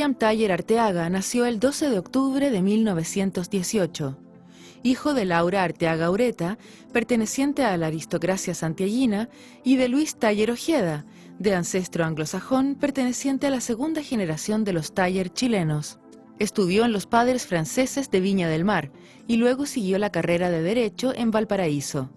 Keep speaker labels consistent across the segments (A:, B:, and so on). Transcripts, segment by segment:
A: William Thayer Arteaga nació el 12 de octubre de 1918. Hijo de Laura Arteaga Ureta, perteneciente a la aristocracia santiaguina, y de Luis Thayer Ojeda, de ancestro anglosajón, perteneciente a la segunda generación de los Thayer chilenos. Estudió en los Padres Franceses de Viña del Mar y luego siguió la carrera de Derecho en Valparaíso.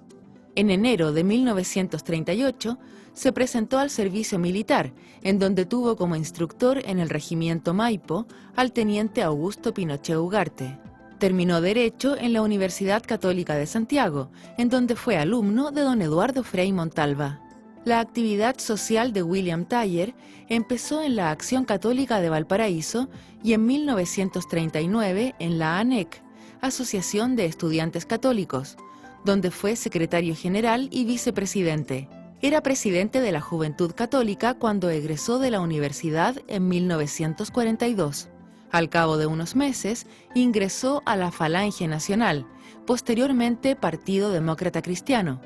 A: En enero de 1938 se presentó al servicio militar, en donde tuvo como instructor en el regimiento Maipo al teniente Augusto Pinochet Ugarte. Terminó Derecho en la Universidad Católica de Santiago, en donde fue alumno de don Eduardo Frei Montalva. La actividad social de William Thayer empezó en la Acción Católica de Valparaíso y en 1939 en la ANEC, Asociación de Estudiantes Católicos, donde fue secretario general y vicepresidente. Era presidente de la Juventud Católica cuando egresó de la universidad en 1942. Al cabo de unos meses, ingresó a la Falange Nacional, posteriormente Partido Demócrata Cristiano.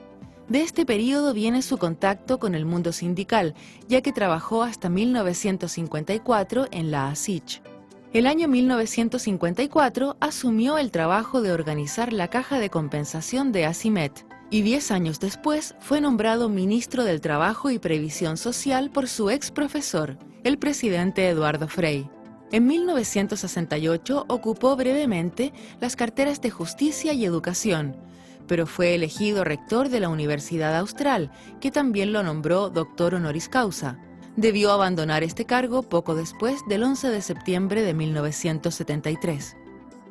A: De este periodo viene su contacto con el mundo sindical, ya que trabajó hasta 1954 en la ASICH. El año 1954 asumió el trabajo de organizar la caja de compensación de ACIMET y 10 años después fue nombrado ministro del Trabajo y Previsión Social por su ex profesor, el presidente Eduardo Frei. En 1968 ocupó brevemente las carteras de Justicia y Educación, pero fue elegido rector de la Universidad Austral, que también lo nombró doctor honoris causa. Debió abandonar este cargo poco después del 11 de septiembre de 1973.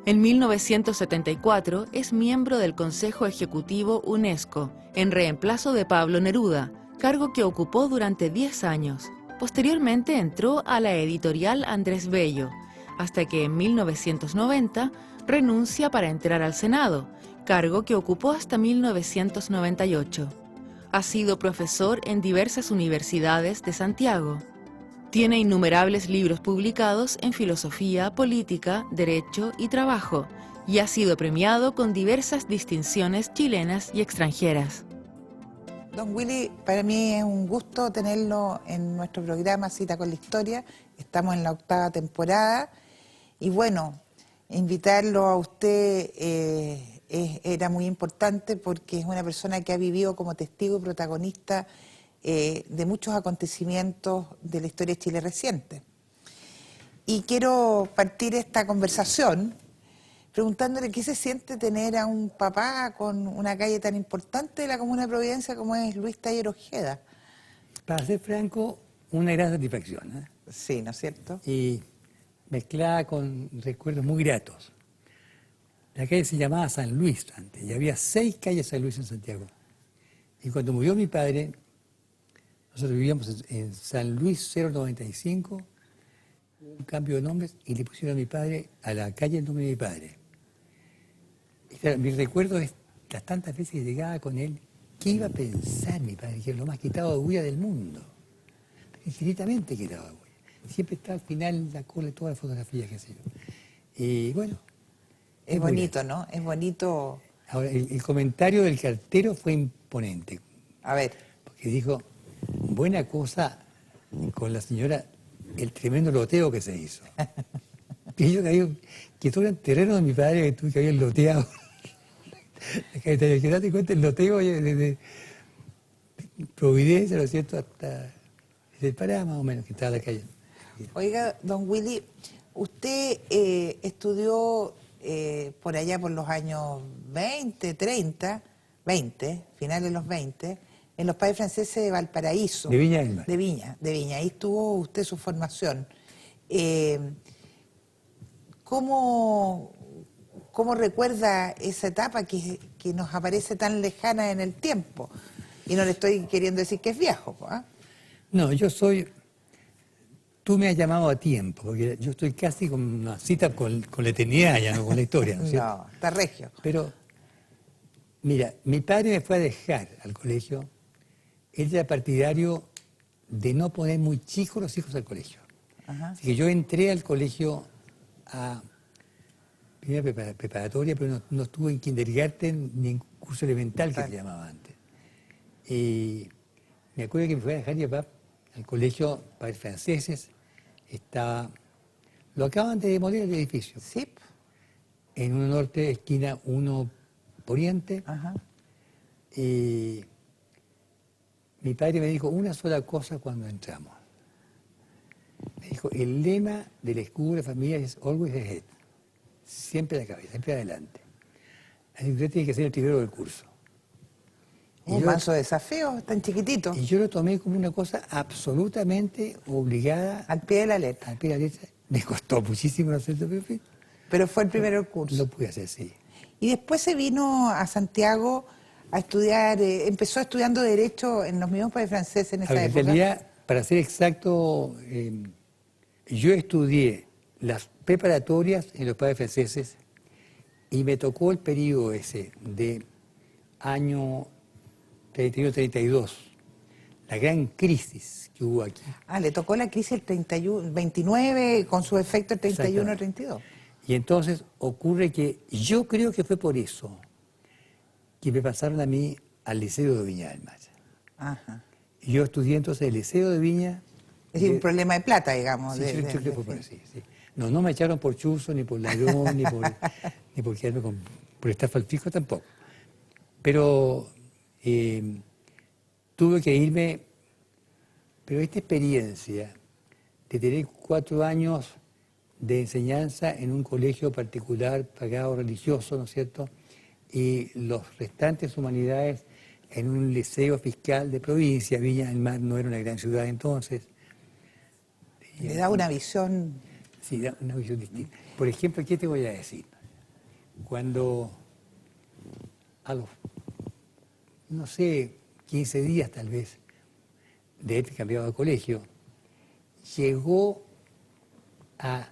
A: En 1974 es miembro del Consejo Ejecutivo UNESCO, en reemplazo de Pablo Neruda, cargo que ocupó durante 10 años. Posteriormente entró a la editorial Andrés Bello, hasta que en 1990 renuncia para entrar al Senado, cargo que ocupó hasta 1998. Ha sido profesor en diversas universidades de Santiago. Tiene innumerables libros publicados en filosofía, política, derecho y trabajo, y ha sido premiado con diversas distinciones chilenas y extranjeras.
B: Don Willy, para mí es un gusto tenerlo en nuestro programa Cita con la Historia. Estamos en la 8ª temporada y bueno, invitarlo a usted era muy importante porque es una persona que ha vivido como testigo y protagonista de muchos acontecimientos de la historia de Chile reciente. Y quiero partir esta conversación preguntándole qué se siente tener a un papá con una calle tan importante de la Comuna de Providencia como es Luis Thayer Ojeda.
C: Para ser franco, una gran satisfacción, ¿eh?
B: Sí, ¿no es cierto?
C: Y mezclada con recuerdos muy gratos. La calle se llamaba San Luis antes, y había 6 calles San Luis en Santiago. Y cuando murió mi padre, nosotros vivíamos en San Luis 095, un cambio de nombres, y le pusieron a mi padre, a la calle el nombre de mi padre. Y claro, mi recuerdo es las tantas veces que llegaba con él, ¿qué iba a pensar mi padre? Que era lo más quitado de bulla del mundo. Infinitamente quitado de bulla. Siempre está al final la cola de todas las fotografías que sé yo. Y bueno.
B: Es bonito, ¿no? Es bonito.
C: Ahora, el comentario del cartero fue imponente.
B: A ver.
C: Porque dijo, buena cosa con la señora, el tremendo loteo que se hizo. Y yo que todo el terreno de mi padre que había loteado. Que date cuenta el loteo desde Providencia, ¿no es cierto?, hasta desde Pará, más o menos, que estaba la calle.
B: Oiga, don Willy, usted estudió por allá por los años 20, 30, 20, finales de los 20, en los Padres Franceses de Valparaíso.
C: De Viña del Mar.
B: De Viña. Ahí tuvo usted su formación. ¿Cómo recuerda esa etapa que nos aparece tan lejana en el tiempo? Y no le estoy queriendo decir que es viejo, ¿eh?
C: No, tú me has llamado a tiempo, porque yo estoy casi con una cita con la eternidad, ya no con la historia, ¿no es cierto?
B: No, está regio.
C: Pero, mira, mi padre me fue a dejar al colegio. Él era partidario de no poner muy chicos los hijos al colegio.
B: Ajá.
C: Así que yo entré al colegio a primera preparatoria, pero no estuve en kindergarten ni en curso elemental, que se llamaba antes. Y me acuerdo que me fue a dejar mi papá al colegio Padres Franceses. Estaba Lo acaban de demoler el edificio.
B: Sí.
C: En uno norte, esquina 1 poniente.
B: Ajá.
C: Y mi padre me dijo una sola cosa cuando entramos. Me dijo, el lema del escudo de la familia es always ahead. Siempre a la cabeza, siempre adelante. Así que usted tiene que ser el primero del curso.
B: Un manso desafío, tan chiquitito.
C: Y yo lo tomé como una cosa absolutamente obligada.
B: Al pie de la letra.
C: Al pie de la letra. Me costó muchísimo no hacerlo, pero en fin,
B: Pero fue el primero del curso.
C: lo pude hacer, sí.
B: Y después se vino a Santiago a estudiar, empezó estudiando Derecho en los mismos países franceses en
C: A
B: esa
C: ver, en
B: época.
C: realidad, para ser exacto, yo estudié las preparatorias en los padres franceses y me tocó el periodo ese de año 31-32, la gran crisis que hubo aquí.
B: Ah, le tocó la crisis el 31, 29, con su efecto el 31-32.
C: Y entonces ocurre que yo creo que fue por eso que me pasaron a mí al Liceo de Viña del Mar.
B: Ajá.
C: Y yo estudié entonces el Liceo de Viña.
B: Es decir, un problema de plata, digamos.
C: Sí, yo creo que fue por así, sí. No, no me echaron por chuzo, ni por ladrón, ni por quedarme por estafa al fisco tampoco. Pero tuve que irme, pero esta experiencia de tener 4 años de enseñanza en un colegio particular, pagado religioso, ¿no es cierto?, y los restantes humanidades en un liceo fiscal de provincia. Viña del Mar no era una gran ciudad entonces.
B: Le da una visión.
C: Sí, da una visión distinta. Por ejemplo, ¿qué te voy a decir? Cuando a los, no sé, 15 días tal vez, de haber cambiado de colegio, llegó a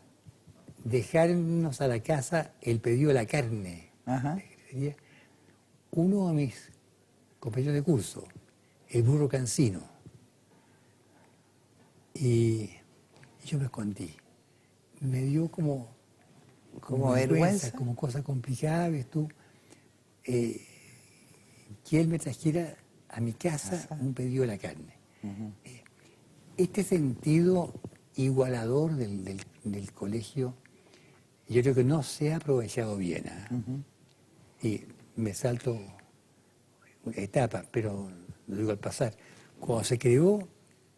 C: dejarnos a la casa el pedido de la carne.
B: Ajá.
C: Uno de mis compañeros de curso, el burro Cancino, y yo me escondí. Me dio como
B: vergüenza,
C: como cosa complicada, ves tú, que él me trajera a mi casa un pedido de la carne. Este sentido igualador del colegio, yo creo que no se ha aprovechado bien. Y me salto etapas, pero lo digo al pasar. Cuando se creó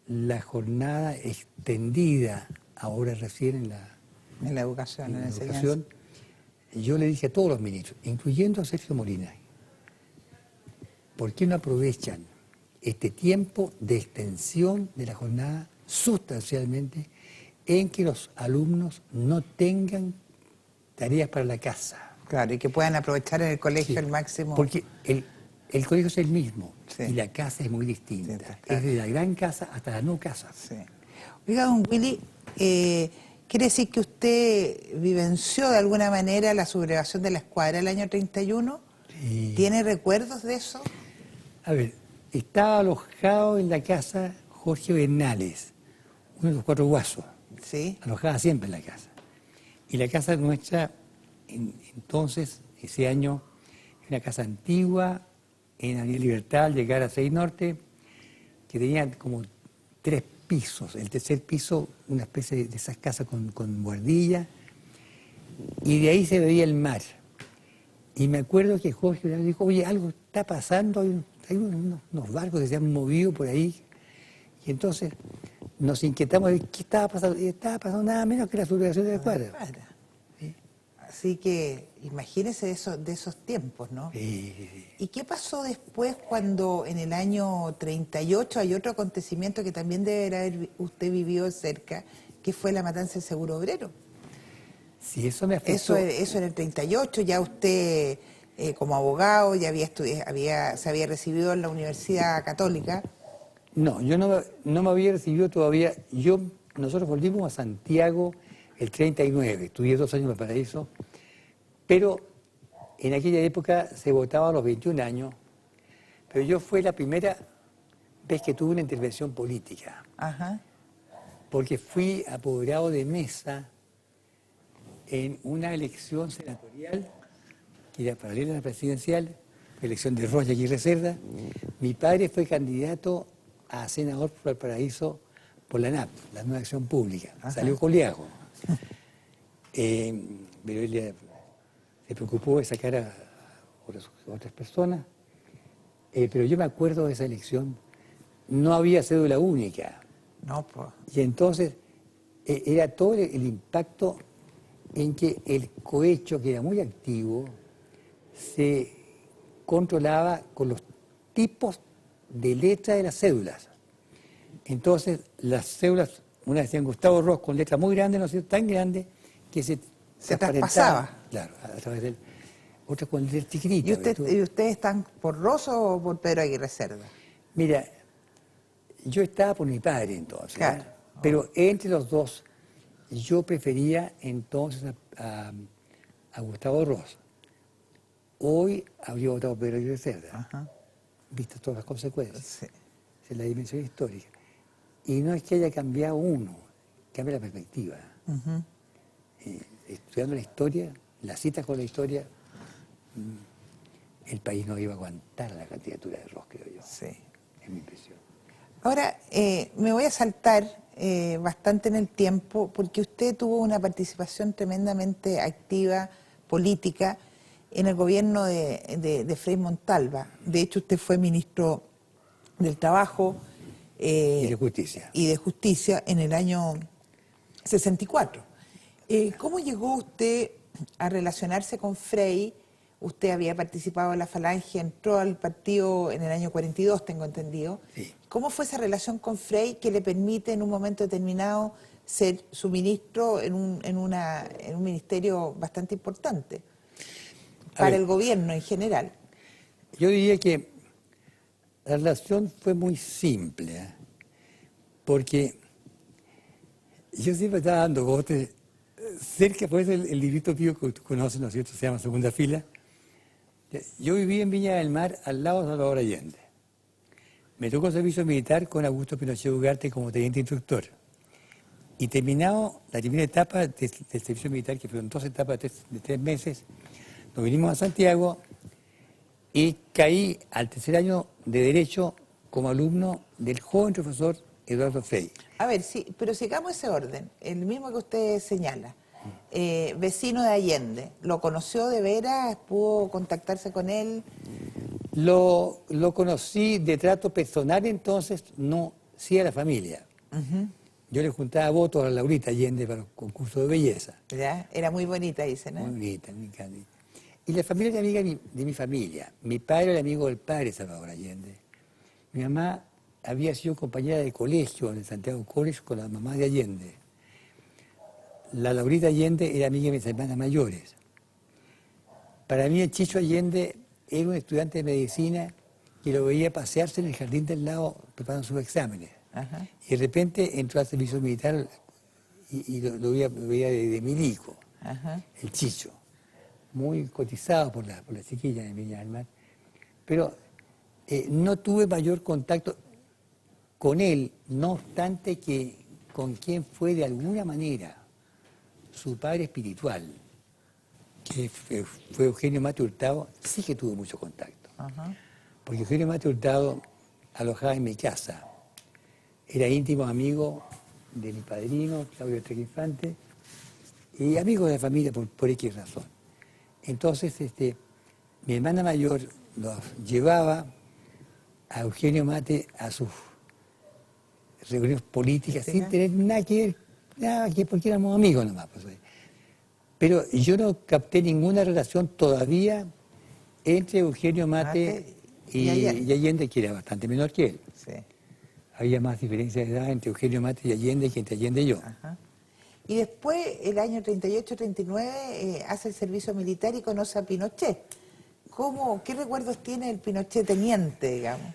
C: la jornada extendida, ahora recién en la
B: educación, en la enseñanza.
C: educación, yo le dije a todos los ministros, incluyendo a Sergio Molina, ¿por qué no aprovechan este tiempo de extensión de la jornada sustancialmente en que los alumnos no tengan tareas para la casa?
B: Claro, y que puedan aprovechar en el colegio
C: Sí,
B: el máximo.
C: porque el colegio es el mismo,
B: Sí.
C: y la casa es muy distinta.
B: Sí, está claro.
C: Es de la gran casa hasta la no casa.
B: Sí. Oiga, don Willy, ¿quiere decir que usted vivenció de alguna manera la sublevación de la escuadra el año 31?
C: Sí.
B: ¿Tiene recuerdos de eso?
C: A ver, estaba alojado en la casa Jorge Bernales, uno de los 4 guasos.
B: Sí.
C: Alojada siempre en la casa. Y la casa nuestra, entonces, ese año, era una casa antigua, en Avenida Libertad, al llegar a 6 Norte, que tenía como 3 pisos. El tercer piso, una especie de esas casas con buhardilla, y de ahí se veía el mar. Y me acuerdo que Jorge me dijo, oye, algo está pasando, hay unos barcos que se han movido por ahí. Y entonces nos inquietamos de qué estaba pasando. Y estaba pasando nada menos que la sublevación de la escuadra. ¿Sí?
B: Así que imagínese de esos tiempos, ¿no?
C: Sí.
B: ¿Y qué pasó después cuando en el año 38 hay otro acontecimiento que también debe haber usted vivido cerca, que fue la matanza del Seguro Obrero?
C: Sí, eso me afectó.
B: Eso en el 38, ya usted como abogado ya se había recibido en la Universidad Católica.
C: No, yo no me había recibido todavía. Nosotros volvimos a Santiago el 39, estudié 2 años en Valparaíso, pero en aquella época se votaba a los 21 años, pero yo fue la primera vez que tuve una intervención política,
B: Ajá.
C: porque fui apoderado de mesa en una elección senatorial, que era paralela a la presidencial, elección de Rocha y Cerda. Mi padre fue candidato a senador por Valparaíso por la NAP, la Nueva Acción Pública.
B: Ajá.
C: Salió coleago. Pero él se preocupó de sacar a otras personas. Pero yo me acuerdo de esa elección, no había cédula única.
B: No, pues.
C: Y entonces era todo el impacto en que el cohecho, que era muy activo, se controlaba con los tipos de letra de las cédulas. Entonces, las cédulas, una decían Gustavo Ross con letra muy grande, no sé, tan grande, que se
B: traspasaba.
C: Claro, a través del... Otra con letra chiquitita.
B: ¿Y ustedes están por Ross o por Pedro Aguirre Cerda?
C: Mira, yo estaba por mi padre entonces,
B: Claro.
C: pero entre los dos, yo prefería entonces a Gustavo Ross. Hoy habría votado Pedro Aguirre Cerda,
B: Ajá.
C: vistas todas las consecuencias.
B: Sí.
C: Esa es la dimensión histórica. Y no es que haya cambiado uno, cambia la perspectiva.
B: Ujú.
C: Estudiando la historia, las citas con la historia, el país no iba a aguantar la candidatura de Ross, creo yo.
B: Sí.
C: Es mi impresión.
B: Ahora, me voy a saltar bastante en el tiempo porque usted tuvo una participación tremendamente activa, política, en el gobierno de Frei Montalva. De hecho, usted fue ministro del Trabajo
C: Y de justicia.
B: y de Justicia en el año 64. ¿Cómo llegó usted a relacionarse con Frei? Usted había participado en la Falange, entró al partido en el año 42, tengo entendido.
C: Sí.
B: ¿Cómo fue esa relación con Frei que le permite en un momento determinado ser su ministro en un ministerio bastante importante para el gobierno en general?
C: Yo diría que la relación fue muy simple, porque yo siempre estaba dando botes cerca, pues el librito pío que tú conoces, ¿no es cierto? Se llama Segunda Fila. Yo viví en Viña del Mar, al lado de Salvador Allende. Me tocó servicio militar con Augusto Pinochet Ugarte como teniente instructor. Y terminado la primera etapa del servicio militar, que fueron 2 etapas de 3 meses, nos vinimos a Santiago y caí al 3er año de Derecho como alumno del joven profesor Eduardo Frei.
B: A ver, sí, pero sigamos ese orden, el mismo que usted señala. Vecino de Allende, ¿lo conoció de veras? ¿Pudo contactarse con él?
C: Lo conocí de trato personal entonces, no, sí a la familia.
B: Ujú.
C: Yo le juntaba votos a Laurita Allende para los concursos de belleza.
B: ¿Ya? Era muy bonita, dicen,
C: Muy
B: ¿eh?
C: bonita, me encanta. Y la familia era amiga de mi familia. Mi padre era amigo del padre de Salvador Allende. Mi mamá había sido compañera de colegio en el Santiago College con la mamá de Allende. La Laurita Allende era amiga de mis hermanas mayores. Para mí el Chicho Allende era un estudiante de medicina que lo veía pasearse en el jardín del lado preparando sus exámenes.
B: Ajá.
C: Y de repente entró al servicio militar y lo veía de milico,
B: Ajá.
C: el Chicho, muy cotizado por la chiquilla de Viña del Mar. Pero no tuve mayor contacto con él, no obstante que con quien fue de alguna manera su padre espiritual, que fue Eugenio Mate Hurtado, sí que tuvo mucho contacto.
B: Ajá.
C: Porque Eugenio Mate Hurtado alojaba en mi casa. Era íntimo amigo de mi padrino, Claudio Treque Infante, y amigo de la familia por X razón. Entonces, mi hermana mayor los llevaba a Eugenio Mate a sus reuniones políticas sin tener nada que ver, porque éramos amigos nomás. Pues. Pero yo no capté ninguna relación todavía entre Eugenio Mate y Allende, que era bastante menor que él.
B: Sí.
C: Había más diferencia de edad entre Eugenio Mate y Allende que entre Allende y yo.
B: Ajá. Y después, el año 38-39, hace el servicio militar y conoce a Pinochet. ¿Qué recuerdos tiene el Pinochet teniente, digamos?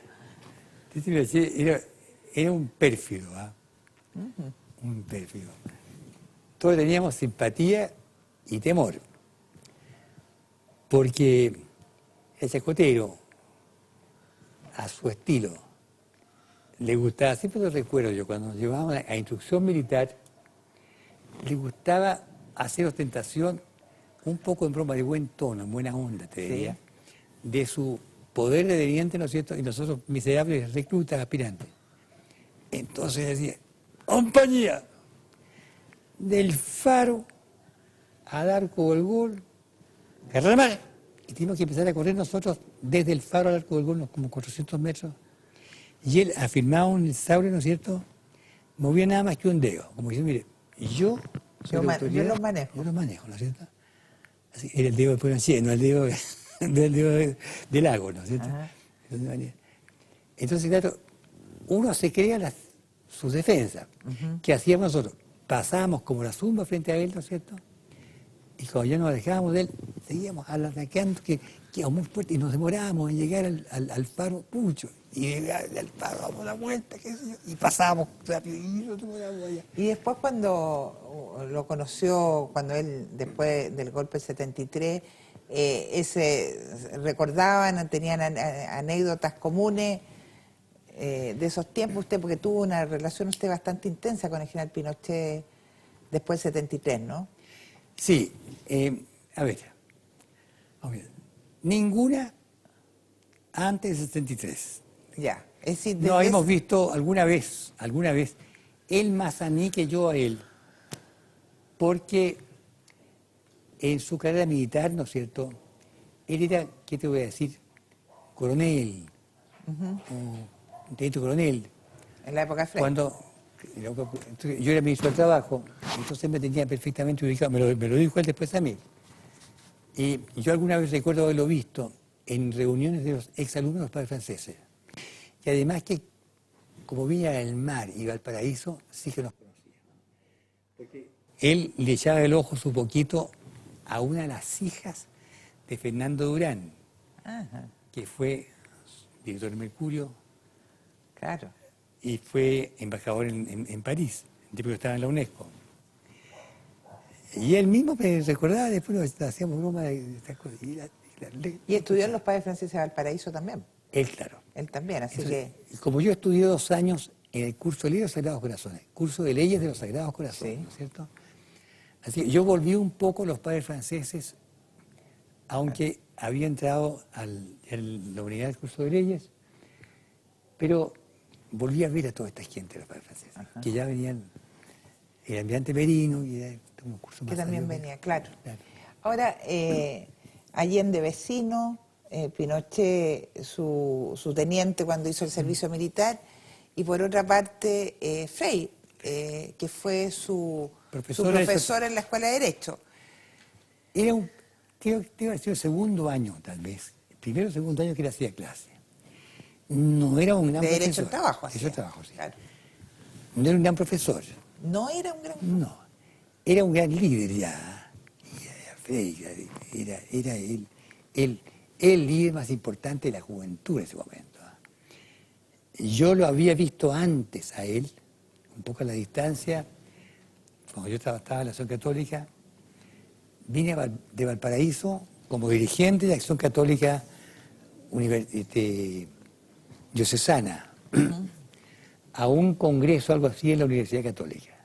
C: Pinochet era un pérfido, ¿ah? Un pérfido. Todos teníamos simpatía y temor, porque el chacotero, a su estilo, le gustaba, siempre lo recuerdo yo, cuando nos llevaban a instrucción militar, le gustaba hacer ostentación un poco en broma, de buen tono, en buena onda, te diría, de su poder de teniente, ¿no es cierto? Y nosotros, miserables reclutas, aspirantes. Entonces decía, compañía, del Faro al arco del gol, agarrar la mano, y tuvimos que empezar a correr nosotros desde el faro al arco del gol, unos como 400 metros, y él afirmaba en el sable, ¿no es cierto?, movía nada más que un dedo, como diciendo, mire, yo soy la autoridad, yo los manejo, ¿no es cierto? Así, era el dedo de Pinochet, no el dedo, del dedo del lago, ¿no es cierto?
B: Ajá.
C: Entonces, claro, uno se crea sus defensas. ¿Qué hacíamos nosotros? Pasábamos como la zumba frente a él, ¿no es cierto? Y cuando ya nos alejábamos de él, seguíamos alargando, que era muy fuerte, y nos demorábamos en llegar al faro Pucho. Y llegar al faro, damos la vuelta, qué sé yo, y pasábamos rápido, y nos demorábamos allá.
B: Y después cuando lo conoció, cuando él, después del golpe del 73, recordaban, tenían anécdotas comunes de esos tiempos, usted, porque tuvo una relación usted bastante intensa con el general Pinochet después del 73, ¿no?
C: Sí, a ver, ninguna antes del 73.
B: Ya, es decir,
C: No habíamos visto alguna vez, él más a mí que yo a él, porque en su carrera militar, ¿no es cierto?, él era, ¿qué te voy a decir?, coronel, o teniente coronel.
B: En la época de Frey.
C: Cuando yo era ministro del Trabajo, entonces me tenía perfectamente ubicado, me lo dijo él después a mí. Y yo alguna vez recuerdo haberlo visto en reuniones de los exalumnos de los padres franceses. Y además que, como Viña del Mar y Valparaíso, sí que nos conocíamos. Porque él le echaba el ojo su poquito a una de las hijas de Fernando Durán, que fue director de Mercurio.
B: Claro.
C: Y fue embajador en París, el tipo que estaba en la UNESCO. Y él mismo me recordaba, después hacíamos broma de estas cosas.
B: Y estudió en los padres franceses de Valparaíso también.
C: Él, claro.
B: Él también, así
C: Entonces,
B: que...
C: como yo estudié 2 años en el curso de Leyes de los Sagrados Corazones, curso de Leyes de los Sagrados Corazones,
B: Sí.
C: ¿no es cierto? Así que yo volví un poco a los padres franceses, aunque había entrado en la unidad del curso de Leyes, pero volví a ver a toda esta gente de los padres franceses, que ya venían, el almirante Merino, y era un curso más
B: Que también
C: allá.
B: venía, claro. Ahora, Allende vecino, Pinochet su teniente cuando hizo el servicio militar, y por otra parte Frey, que fue su profesor en la Escuela de Derecho.
C: Era creo que iba a ser el segundo año, tal vez, el primero o segundo año que él hacía clase. No era un gran
B: De
C: profesor.
B: Derecho al Trabajo.
C: Derecho al Trabajo, sí.
B: Claro.
C: No era un gran profesor.
B: No era un gran...
C: No, era un gran líder ya. Era el líder más importante de la juventud en ese momento. Yo lo había visto antes a él, un poco a la distancia, cuando yo estaba en la Acción Católica. Vine de Valparaíso como dirigente de Acción Católica diocesana a un congreso, algo así, en la Universidad Católica.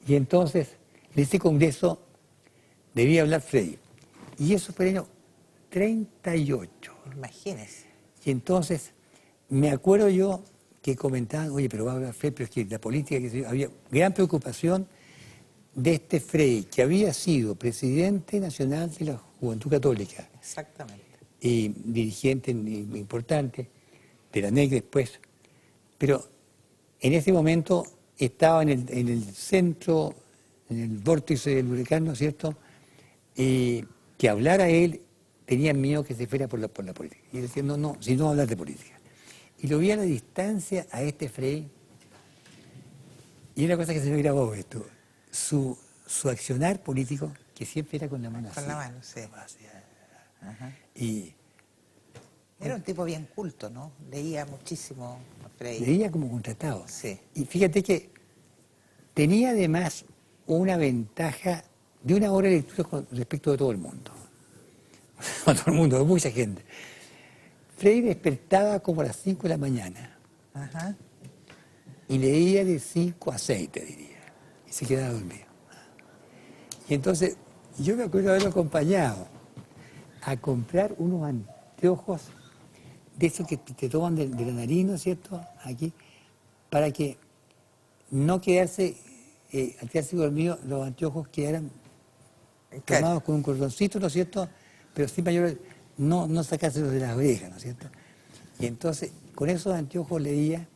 C: Y entonces, en ese congreso debía hablar Frey. Y eso fue el año 38.
B: Imagínese.
C: Y entonces, me acuerdo yo que comentaban, oye, pero va a hablar Frey, pero es que la política, había gran preocupación de este Frey, que había sido presidente nacional de la Juventud Católica.
B: Exactamente.
C: Y dirigente importante de la NEC después. Pero en ese momento estaba en el centro, en el vórtice del huracán, ¿no es cierto? Y que hablara él, tenía miedo que se fuera por la política. Y decía, no, si no hablar de política. Y lo vi a la distancia a este Frey. Y una cosa que se me grabó esto, su accionar político, que siempre era con la mano así.
B: Con la mano, sí. Ajá.
C: Y
B: era un tipo bien culto, ¿no? Leía muchísimo Frey.
C: leía como contratado.
B: Sí.
C: Y fíjate que tenía además una ventaja de una hora de lectura con respecto de todo el mundo. A todo el mundo, de mucha gente. Frey despertaba como a las 5 de la mañana.
B: Ajá.
C: Y leía de 5 a 6, te diría. Y se quedaba dormido. Y entonces, yo me acuerdo de haberlo acompañado a comprar unos anteojos de esos que te toman de la nariz, ¿no es cierto? Aquí, para que no quedarse, al quedarse dormido, los anteojos quedaran
B: Claro.
C: tomados con un cordoncito, ¿no es cierto? Pero sin mayor, no sacárselos de las orejas, ¿no es cierto? Y entonces, con esos anteojos leía,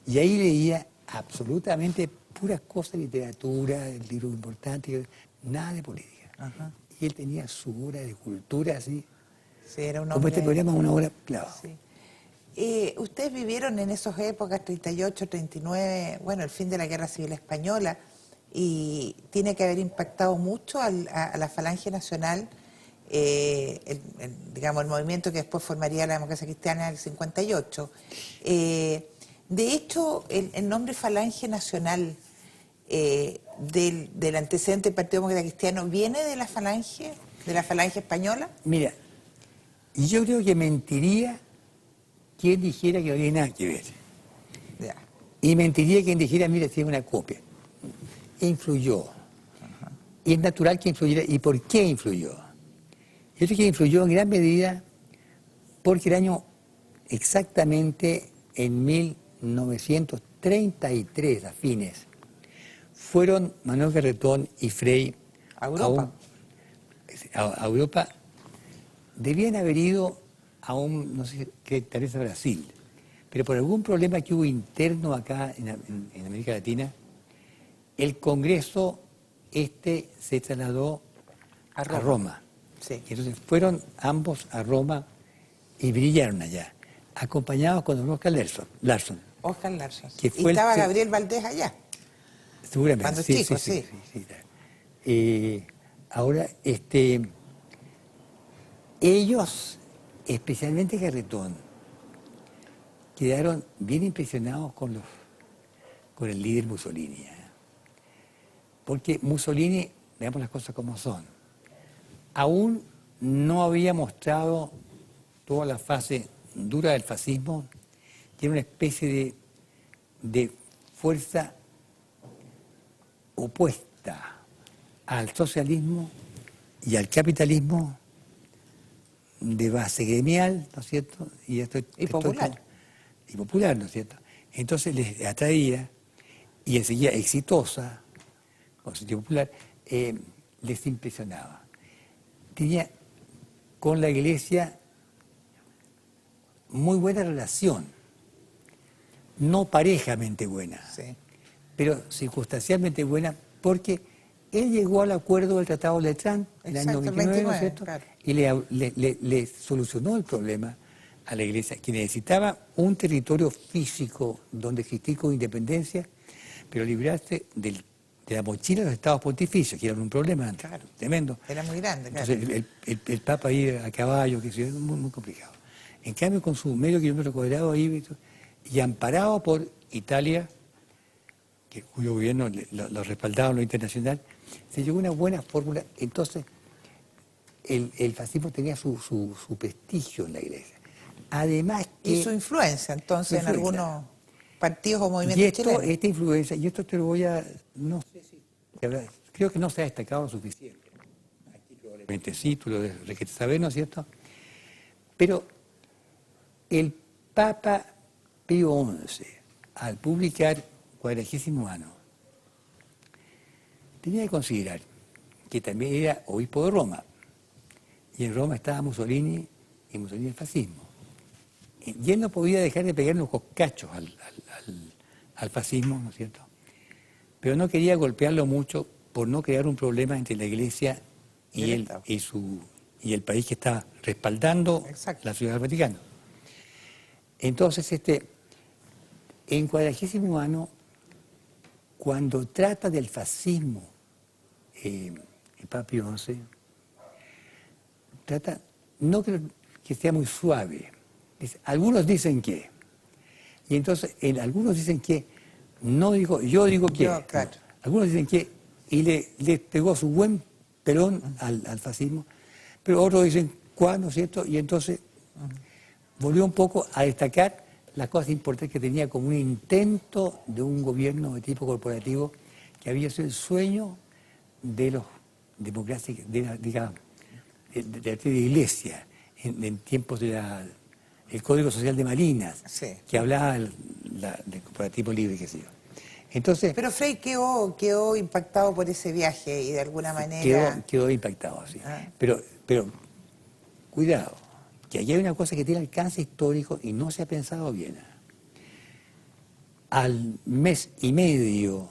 C: y ahí leía absolutamente puras cosas de literatura, libros importantes, nada de política.
B: Ajá.
C: Y él tenía su hora de cultura, así,
B: Sí, era un
C: como
B: hombre...
C: este programa, una hora clavada.
B: Sí. Ustedes vivieron en esas épocas, 38, 39, bueno, el fin de la Guerra Civil Española, y tiene que haber impactado mucho a la Falange Nacional, digamos, el movimiento que después formaría la democracia cristiana en el 58. De hecho, el nombre Falange Nacional del antecedente del Partido Demócrata Cristiano viene de la Falange española.
C: Mira, yo creo que mentiría quien dijera que no tiene nada que ver.
B: Ya.
C: Y mentiría quien dijera, mira, si es una copia. Influyó.
B: Ajá.
C: Y es natural que influyera. ¿Y por qué influyó? Yo creo que influyó en gran medida porque el año exactamente en 1933, a fines, fueron Manuel Garretón y Frei
B: A Europa.
C: a Europa. Debían haber ido a no sé qué, tal vez a Brasil, pero por algún problema que hubo interno acá en América Latina, el Congreso se trasladó a Roma.
B: Sí.
C: Y entonces fueron ambos a Roma y brillaron allá, acompañados con don Oscar Larsson.
B: Oscar Larsson.
C: Que
B: Y
C: fue
B: estaba Gabriel Valdés allá.
C: Seguramente.
B: Cuando
C: Sí,
B: chico,
C: sí.
B: sí.
C: Ahora, ellos, especialmente Garretón, quedaron bien impresionados con el líder Mussolini. Porque Mussolini, veamos las cosas como son, aún no había mostrado toda la fase dura del fascismo, que era una especie de fuerza opuesta al socialismo y al capitalismo de base gremial, ¿no es cierto? Y
B: popular.
C: Y popular, ¿no es cierto? Entonces les atraía y enseguida exitosa, con sentido popular, les impresionaba. Tenía con la Iglesia muy buena relación, no parejamente buena,
B: Sí.
C: pero circunstancialmente buena, porque él llegó al acuerdo del Tratado de Letrán en el año
B: Exacto, el
C: 29, ¿no
B: 29,
C: es cierto?
B: claro.
C: Y le solucionó el problema a la Iglesia, que necesitaba un territorio físico donde existir con independencia, pero librarse de la mochila de los estados pontificios, que eran un problema
B: Claro.
C: tremendo.
B: Era muy grande, claro.
C: Entonces el Papa ahí a caballo, que es muy, muy complicado. En cambio, con su medio kilómetro cuadrado ahí, y amparado por Italia, cuyo gobierno lo respaldaba en lo internacional, se llegó a una buena fórmula. Entonces, el fascismo tenía su prestigio en la Iglesia. Además que...
B: Y su influencia, entonces,
C: Su
B: en
C: influencia.
B: algunos partidos o movimientos chilenos.
C: Esta influencia, y esto te lo voy a... No sé si... Creo que no se ha destacado lo suficiente. Aquí probablemente sí, tú lo debes saber, ¿no es cierto? Pero el Papa Pío XI, al publicar 40º Ano, tenía que considerar que también era obispo de Roma, y en Roma estaba Mussolini, y Mussolini el fascismo. Y él no podía dejar de pegar unos coscachos al fascismo, ¿no es cierto? Pero no quería golpearlo mucho por no crear un problema entre la Iglesia y el país que está respaldando
B: Exacto.
C: la Ciudad del Vaticano. Entonces, en 40º Ano, cuando trata del fascismo, el Papa Pío XI, trata, no creo que sea muy suave. Algunos dicen que. Y entonces, algunos dicen que, no digo, yo digo que.
B: Claro.
C: Algunos dicen que, y le pegó su buen pelón al fascismo, pero otros dicen cuándo, ¿no es cierto? Y entonces volvió un poco a destacar las cosas importantes que tenía como un intento de un gobierno de tipo corporativo que había sido el sueño de los democracias, de la Iglesia, en tiempos del Código Social de Malinas,
B: Sí.
C: que hablaba del corporativo libre, qué sé yo. Entonces,
B: Pero Frei quedó impactado por ese viaje y de alguna manera...
C: quedó impactado, sí.
B: Ah.
C: Pero cuidado, que aquí hay una cosa que tiene alcance histórico y no se ha pensado bien. Al mes y medio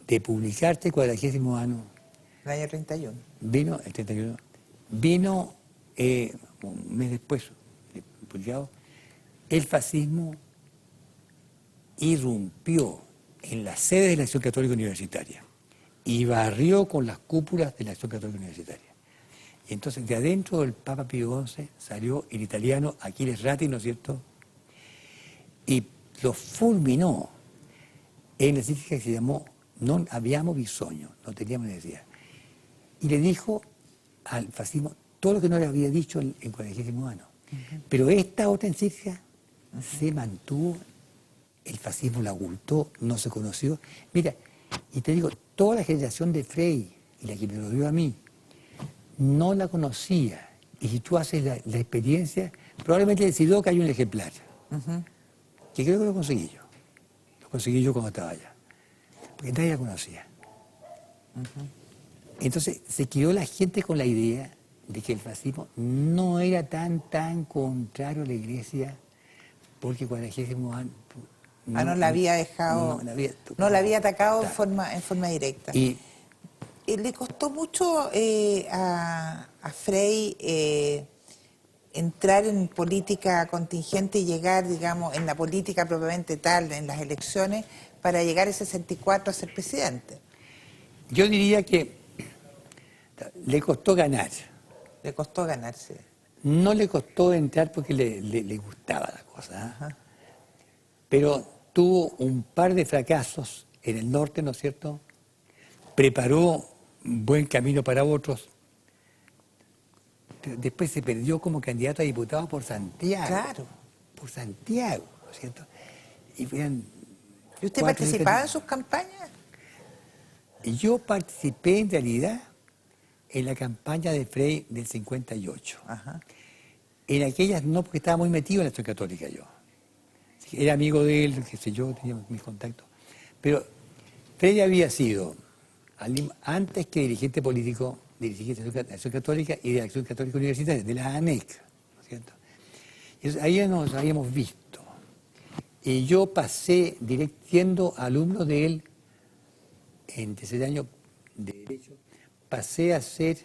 C: de publicarse el 40º año,
B: El año 31.
C: vino, el 31, vino un mes después de publicado, el fascismo irrumpió en la sede de la Acción Católica Universitaria y barrió con las cúpulas de la Acción Católica Universitaria. Y entonces de adentro del Papa Pío XI salió el italiano Achille Ratti, ¿no es cierto? Y lo fulminó en la crítica que se llamó Non abbiamo bisogno, no teníamos necesidad. Y le dijo al fascismo todo lo que no le había dicho en 40º año. Pero esta otra encíclica se mantuvo, el fascismo la ocultó, no se conoció. Mira, y te digo, toda la generación de Frei, y la que me lo dio a mí, no la conocía. Y si tú haces la experiencia, probablemente decidió que hay un ejemplar. Que creo que lo conseguí yo. Lo conseguí yo cuando estaba allá. Porque nadie la conocía. Entonces se quedó la gente con la idea de que el fascismo no era tan contrario a la Iglesia, porque cuando el ejército
B: no la había dejado, no la había atacado en forma directa.
C: Y
B: le costó mucho a Frei entrar en política contingente y llegar, digamos, en la política propiamente tal, en las elecciones, para llegar el 64 a ser presidente.
C: yo diría que le costó ganar.
B: Le costó ganarse.
C: No le costó entrar porque le gustaba la cosa. ¿Eh? Pero tuvo un par de fracasos en el norte, ¿no es cierto? Preparó un buen camino para otros. Después se perdió como candidato a diputado por Santiago.
B: Claro.
C: Por Santiago, ¿no es cierto? Y
B: usted participaba en sus campañas?
C: Yo participé en realidad en la campaña de Frei del 58. En aquellas no, porque estaba muy metido en la Acción Católica yo. Era amigo de él, qué sé yo, tenía mis contactos. Pero Frei había sido, antes que dirigente político, dirigente de la Acción Católica y de la Acción Católica Universitaria, de la ANEC, ¿no es cierto? Y ahí nos habíamos visto. Y yo pasé siendo alumno de él en tercer año de Derecho, pasé a ser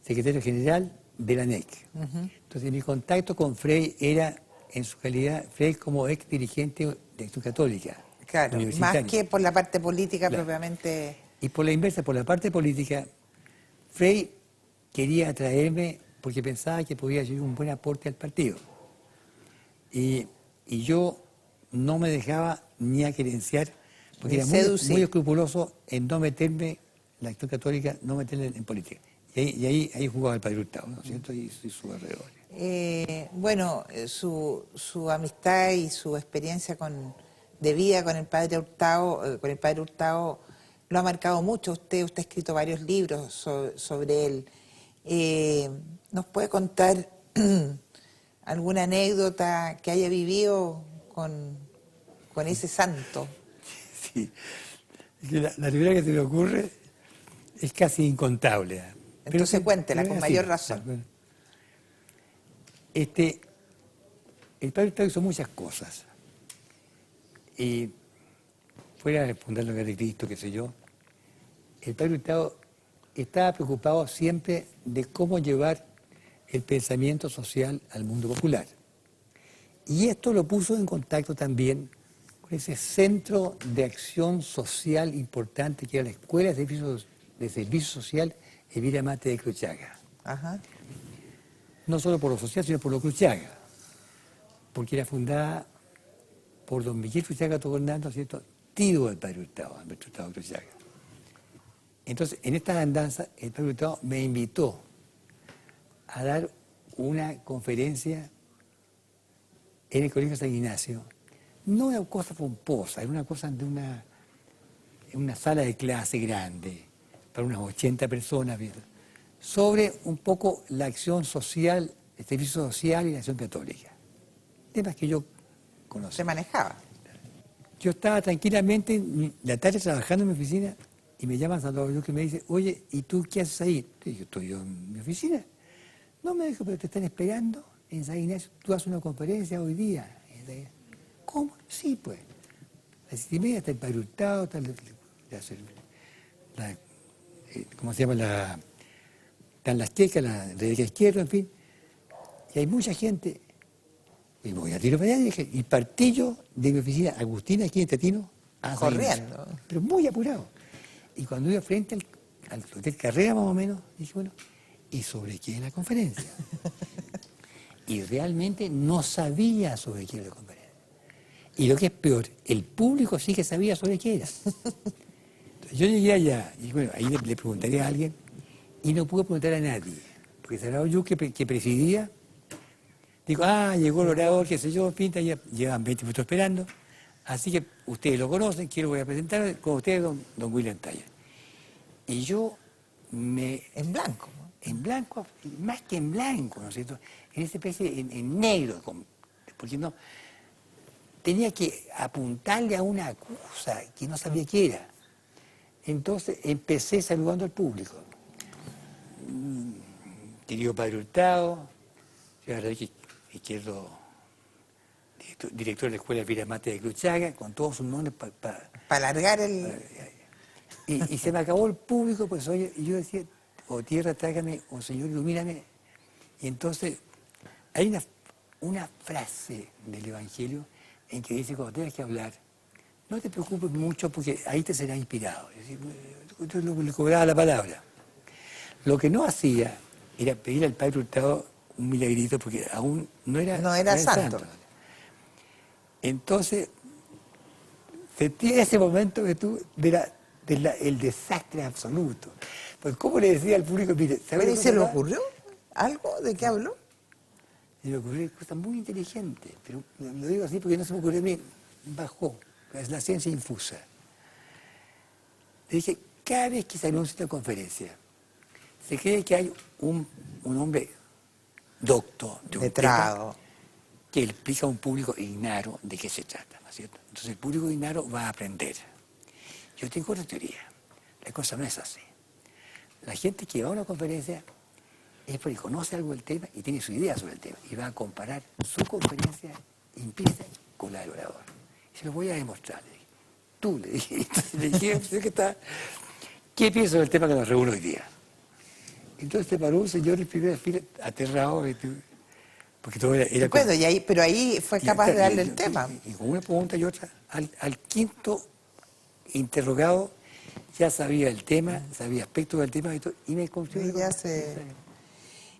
C: secretario general de la ANEC. Entonces mi contacto con Frei era en su calidad, Frei como ex dirigente de Acción Católica.
B: Claro, más que por la parte política propiamente.
C: Y por la inversa, por la parte política, Frei quería atraerme porque pensaba que podía ser un buen aporte al partido. Y yo no me dejaba ni a querenciar, porque era muy escrupuloso en no meterme en la Acción Católica, no meterme en política. Y ahí jugaba el Padre Hurtado, ¿no es cierto? Y su alrededor.
B: Bueno, su amistad y su experiencia de vida con el Padre Hurtado, lo ha marcado mucho. Usted ha escrito varios libros sobre él. ¿Nos puede contar alguna anécdota que haya vivido con ese santo?
C: Sí, la primera que se me ocurre es casi incontable.
B: Entonces cuéntela con mayor razón.
C: El Padre Hurtado hizo muchas cosas. Y fuera de fundar la Hogar de Cristo, qué sé yo, el Padre Hurtado estaba preocupado siempre de cómo llevar el pensamiento social al mundo popular. Y esto lo puso en contacto también con ese centro de acción social importante que era la Escuela de Servicio Social Elvira Mate de Cruchaga. No solo por lo social, sino por lo Cruchaga, porque era fundada por don Miguel Cruchaga Togornando, ¿cierto?, tío del Padre Hurtado, Alberto Hurtado Cruchaga. Entonces, en estas andanzas, el Padre Hurtado me invitó a dar una conferencia en el Colegio San Ignacio. No una cosa pomposa, era una cosa de una sala de clase grande, para unas 80 personas, sobre un poco la acción social, el servicio social y la acción católica. Temas que yo conocía.
B: Se manejaba.
C: yo estaba tranquilamente la tarde trabajando en mi oficina y me llama Salvador Yuque y me dice, oye, ¿y tú qué haces ahí? Y yo estoy yo en mi oficina. No, me dijo, pero te están esperando en San Ignacio, tú haces una conferencia hoy día. ¿Cómo? Sí, pues. A las 7:30 está el Padre Hurtado, está ¿cómo se llama? Están las checas, la derecha izquierda, en fin. Y hay mucha gente. Y me voy a tiro para allá y dije, y partí yo de mi oficina, Agustina, aquí en Tatino, a San Ignacio.
B: Corriendo.
C: Pero muy apurado. Y cuando iba frente al Hotel Carrera, más o menos, dije, bueno, ¿y sobre qué es la conferencia? Y realmente no sabía sobre qué era la conferencia. Y lo que es peor, el público sí que sabía sobre qué era. Entonces, yo llegué allá, y bueno, ahí le preguntaría a alguien, y no pude preguntar a nadie. Porque Salvador Yuque, que presidía, digo, llegó el orador, qué sé yo, pinta, ya llevan 20 minutos esperando. Así que ustedes lo conocen, quiero voy a presentar con ustedes don William Thayer. Y yo
B: En blanco, ¿no?
C: en blanco, más que en blanco, ¿no es cierto? En esa especie en negro, porque no tenía que apuntarle a una cosa que no sabía qué era. Entonces empecé saludando al público. Querido Padre Hurtado, señor Enrique Izquierdo, director de la Escuela Vira Mate de Cruchaga, con todos sus nombres
B: Para alargar el...
C: y se me acabó el público, pues oye, y yo decía, o tierra trágame, o Señor ilumíname. Y entonces hay una frase del Evangelio en que dice, cuando tengas que hablar, no te preocupes mucho porque ahí te será inspirado. Es decir, yo le cobraba la palabra. Lo que no hacía era pedir al Padre Hurtado un milagrito porque aún no era
B: santo.
C: Entonces, sentí ese momento que tú el desastre absoluto. Pues, ¿cómo le decía al público? Mire,
B: ¿Pero y se le ocurrió algo? ¿De qué habló?
C: Se me ocurrió cosas muy inteligentes, pero lo digo así porque no se me ocurrió a mí, bajó, es la ciencia infusa. Le dije, cada vez que se anuncia una conferencia, se cree que hay un hombre docto, de un
B: Letrado.
C: tema, que le explica a un público ignaro de qué se trata, ¿no es cierto? Entonces el público ignaro va a aprender. Yo tengo otra teoría, la cosa no es así. La gente que va a una conferencia es porque conoce algo del tema y tiene su idea sobre el tema y va a comparar su conferencia empieza con la del orador. Y se lo voy a demostrar. Le dije, tú le dije, entonces le dije, ¿qué pienso del tema que nos reúne hoy día? Entonces se paró un señor en primera fila aterrado, porque todo era
B: Bueno, pero ahí fue capaz de darle el tema.
C: Y con una pregunta y otra, al quinto interrogado ya sabía el tema, sabía aspectos del tema y me construyó.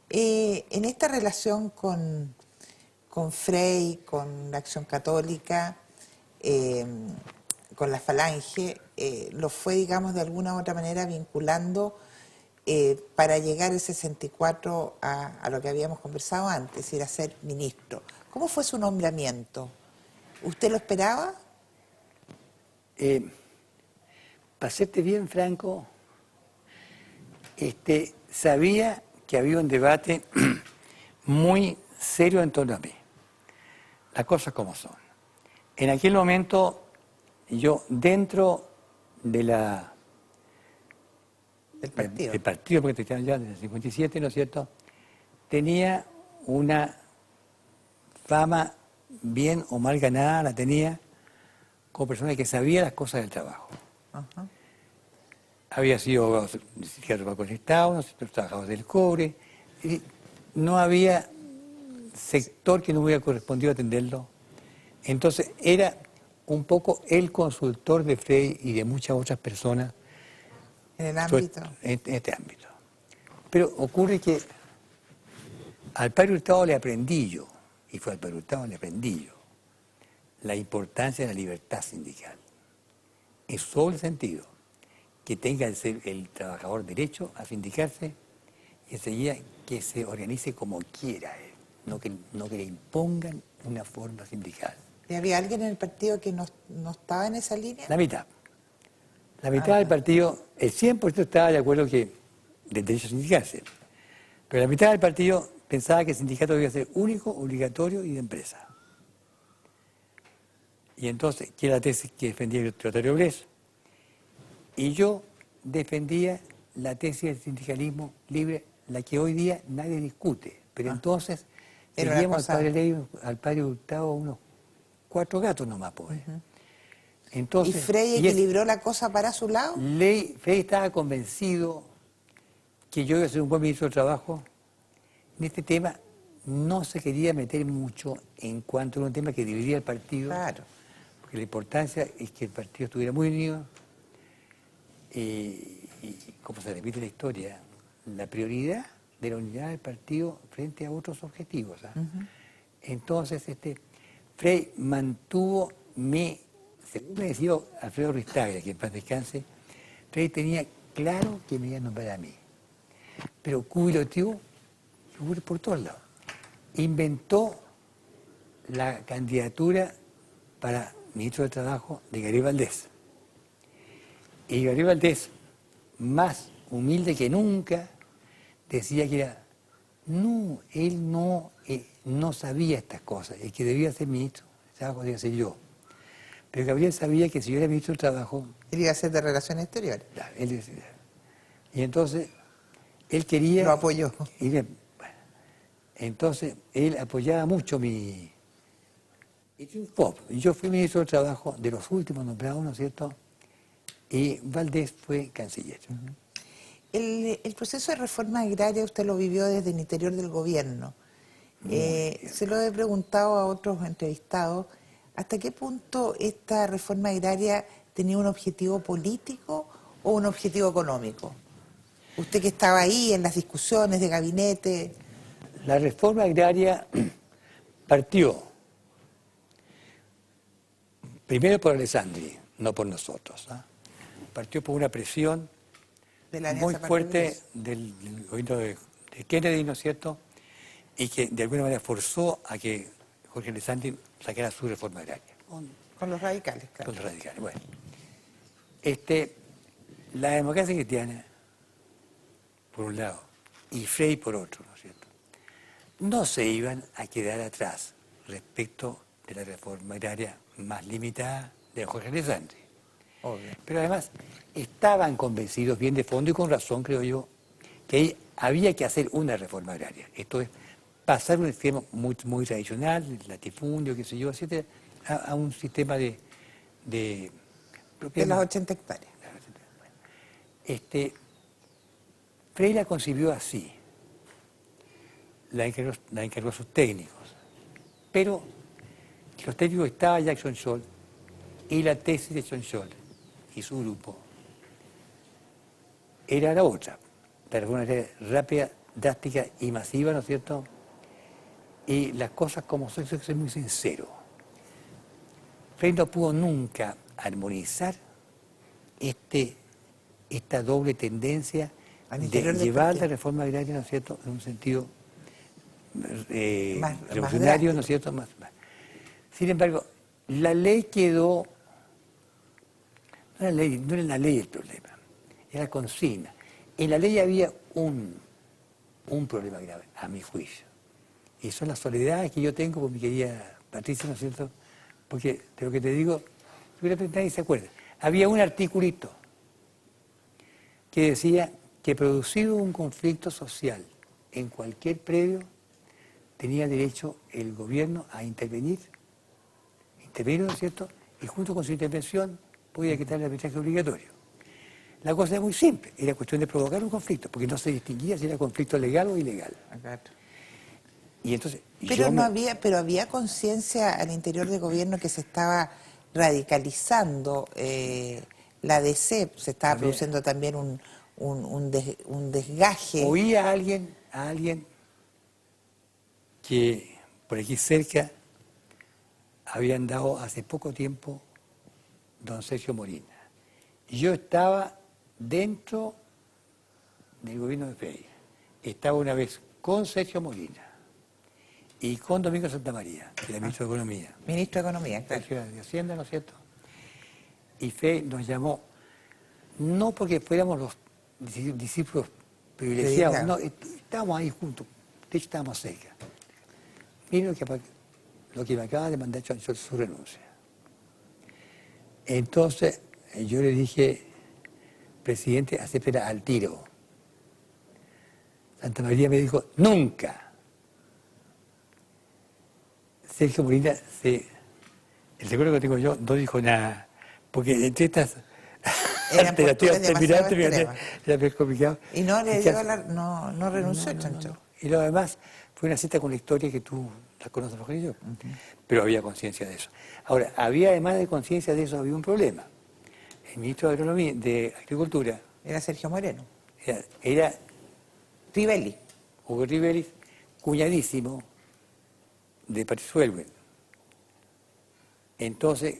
B: En esta relación con Frei, con la Acción Católica, con la Falange, lo fue, digamos, de alguna u otra manera vinculando para llegar el 64 a lo que habíamos conversado antes, ir a ser ministro. ¿Cómo fue su nombramiento? ¿Usted lo esperaba?
C: Para serte bien franco, sabía que había un debate muy serio en torno a mí. Las cosas como son. En aquel momento, yo dentro del partido, porque estoy ya desde el 57, ¿no es cierto?, tenía una fama bien o mal ganada, la tenía como persona que sabía las cosas del trabajo.
B: Ajá.
C: Había sido psiquiatra con el Estado, trabajador del cobre, y no había sector que no hubiera correspondido atenderlo. Entonces era un poco el consultor de Frei y de muchas otras personas
B: en el ámbito.
C: En este ámbito. Pero ocurre que al Padre Hurtado le aprendí yo, y fue al Padre Hurtado le aprendí yo, la importancia de la libertad sindical. En su doble sentido, que tenga el trabajador derecho a sindicarse y enseguida que se organice como quiera él, no que le impongan una forma sindical.
B: ¿Y había alguien en el partido que no estaba en esa línea?
C: La mitad. La mitad del partido, el 100% estaba de acuerdo que del derecho a sindicarse, pero la mitad del partido pensaba que el sindicato debía ser único, obligatorio y de empresa. Y entonces, que era la tesis que defendía el Teodorio Bres, y yo defendía la tesis del sindicalismo libre, la que hoy día nadie discute. Pero entonces,
B: Era una
C: seguíamos
B: cosa-
C: al padre Hurtado unos 4 gatos nomás, pues.
B: ¿Y
C: Entonces,
B: Frey
C: y es-
B: equilibró la cosa para su lado?
C: Frey estaba convencido que yo iba a ser un buen ministro de Trabajo. En este tema no se quería meter mucho en cuanto a un tema que dividía el partido,
B: Claro.
C: porque la importancia es que el partido estuviera muy unido y como se repite la historia, la prioridad de la unidad del partido frente a otros objetivos. ¿Ah? Entonces, Frey mantuvo según me decía Alfredo Ristaglia, que en paz descanse, Frey tenía claro que me iba a nombrar a mí. Pero cubiloteó por todos lados. Inventó la candidatura para ministro de Trabajo de Gabriel Valdés. Y Gabriel Valdés, más humilde que nunca, decía que él no sabía estas cosas, el que debía ser ministro de Trabajo debía ser yo. Pero Gabriel sabía que si yo era ministro de Trabajo,
B: Él iba a ser de Relaciones Exteriores.
C: y entonces él quería...
B: Lo apoyó.
C: Entonces él apoyaba mucho y triunfó. Yo fui ministro de Trabajo de los últimos nombrados, ¿no es cierto? Y Valdés fue canciller.
B: El proceso de reforma agraria usted lo vivió desde el interior del gobierno. Se lo he preguntado a otros entrevistados, ¿hasta qué punto esta reforma agraria tenía un objetivo político o un objetivo económico? Usted que estaba ahí en las discusiones de gabinete.
C: La reforma agraria partió primero por Alessandri, no por nosotros. ¿Ah? Partió por una presión
B: De la
C: muy
B: Alianza
C: fuerte
B: Progreso.
C: del gobierno de Kennedy, ¿no es cierto? Y que de alguna manera forzó a que Jorge Alessandri sacara su reforma agraria.
B: Con los radicales, claro.
C: Con los radicales. Bueno, la democracia cristiana, por un lado, y Frey por otro, ¿no es cierto? No se iban a quedar atrás respecto de la reforma agraria más limitada de Jorge Alessandri.
B: Obvio.
C: Pero además estaban convencidos, bien de fondo y con razón, creo yo, que había que hacer una reforma agraria. Esto es, pasar un sistema muy, muy tradicional, el latifundio, qué sé yo, etcétera, a un sistema de
B: De
C: propiedad.
B: las 80 hectáreas.
C: Frey la concibió así, la encargó a sus técnicos, pero los técnicos estaba Jackson Scholl y la tesis de Scholl y su grupo era la otra, la reforma agraria rápida, drástica y masiva, ¿no es cierto? Y las cosas como son, hay que ser muy sincero. Frey no pudo nunca armonizar esta doble tendencia
B: Al interior
C: de
B: del
C: llevar
B: partido.
C: la reforma agraria, ¿no es cierto?, en un sentido
B: Más
C: revolucionario, ¿no es cierto? Sin embargo, la ley quedó, no era la ley el problema, era la consigna. En la ley había un problema grave, a mi juicio, y son las soledades que yo tengo con mi querida Patricia, ¿no es cierto? Porque de lo que te digo, seguramente nadie se acuerda. Había un articulito que decía que producido un conflicto social en cualquier predio, tenía derecho el gobierno a intervenir, ¿no es cierto? Y junto con su intervención podía quitar el arbitraje obligatorio. La cosa era muy simple, era cuestión de provocar un conflicto, porque no se distinguía si era conflicto legal o ilegal. Y entonces,
B: Pero había conciencia al interior del gobierno que se estaba radicalizando la DC, se estaba produciendo también un desgaje.
C: Oí a alguien que por aquí cerca habían dado hace poco tiempo don Sergio Molina. Y yo estaba dentro del gobierno de Frey. Estaba una vez con Sergio Molina y con Domingo Santamaría, que era ministro de Economía.
B: Ministro de Economía, claro.
C: Sergio de Hacienda, ¿no es cierto? Y Frey nos llamó, no porque fuéramos los discípulos privilegiados, no, estábamos ahí juntos, de hecho estábamos cerca. Miren lo que me acaba de mandar su renuncia. Entonces yo le dije, presidente, acéptela al tiro. Santa María me dijo, nunca. Sergio Molina, el recuerdo que tengo yo, no dijo nada, porque entre estas
B: posturas demasiado extremas.
C: era muy complicado.
B: Y no le dio no renunció, Chancho.
C: No. Y lo demás fue una cita con la historia que tú la conoces mejor que yo, pero había conciencia de eso. Ahora, había además de conciencia de eso, había un problema. El ministro de Agronomía, de Agricultura,
B: Era Sergio Moreno.
C: era
B: Rivelli.
C: Hugo Rivelli, cuñadísimo de Patricio Aylwin. Entonces,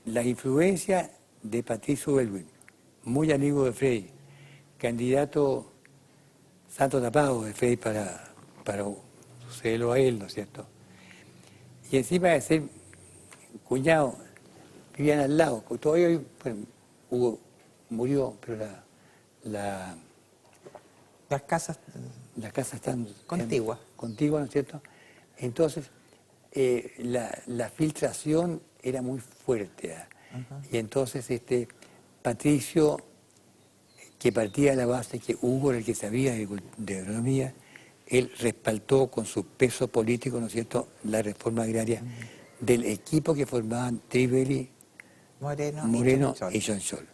C: la influencia de Patricio Aylwin, muy amigo de Frei, candidato santo tapado de Frei para sucederlo a él, ¿no es cierto? Y encima de ser cuñado, vivían al lado. Todavía hoy, bueno, Hugo murió, pero las casas están
B: contiguas,
C: ¿no es cierto? Entonces, la filtración era muy fuerte. Y entonces Patricio, que partía de la base que Hugo era el que sabía de agronomía, él respaldó con su peso político, ¿no es cierto?, la reforma agraria del equipo que formaban Rivelli, Moreno y Chonchol,